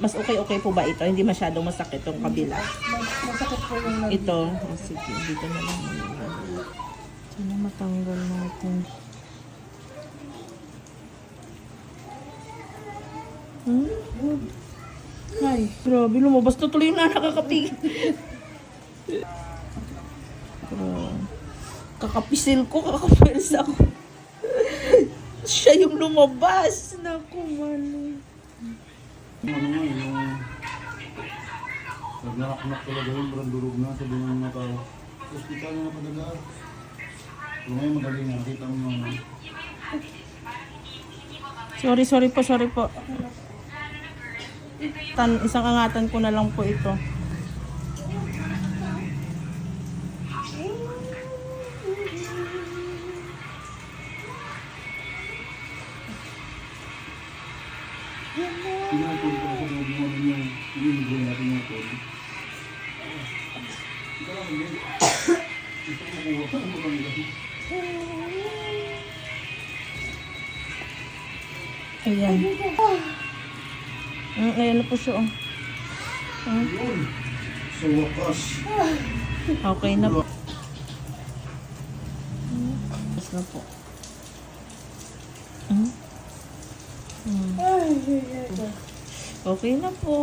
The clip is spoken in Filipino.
Mas okay po ba ito? Hindi masyadong masakit tong kabila. Masakit po yung nag- Ito, sige, dito na lang. Sana matanggal natin. Ay, grabe, lumabas na tuloy na nakakapigil. Kakapisil ko, kakapils ako. Siya yung lumabas. Naku, mali. Ano nga, yung nagnanak-nak talaga yung durog na, sabi ng mga tao. Hospital na napadagaan. Kung ngayon magaling na, nakita mo naman. Sorry po. Isang angatan ko na lang po ito. Pinatol ko ako ng mga yung pinigay natin yung tol. Ito lang yun. Ito ko makuha ko lang yun. Ayan. Ayan na po siya. Yun. Sa wakas. Okay na po. Tapos na po. Okay na po.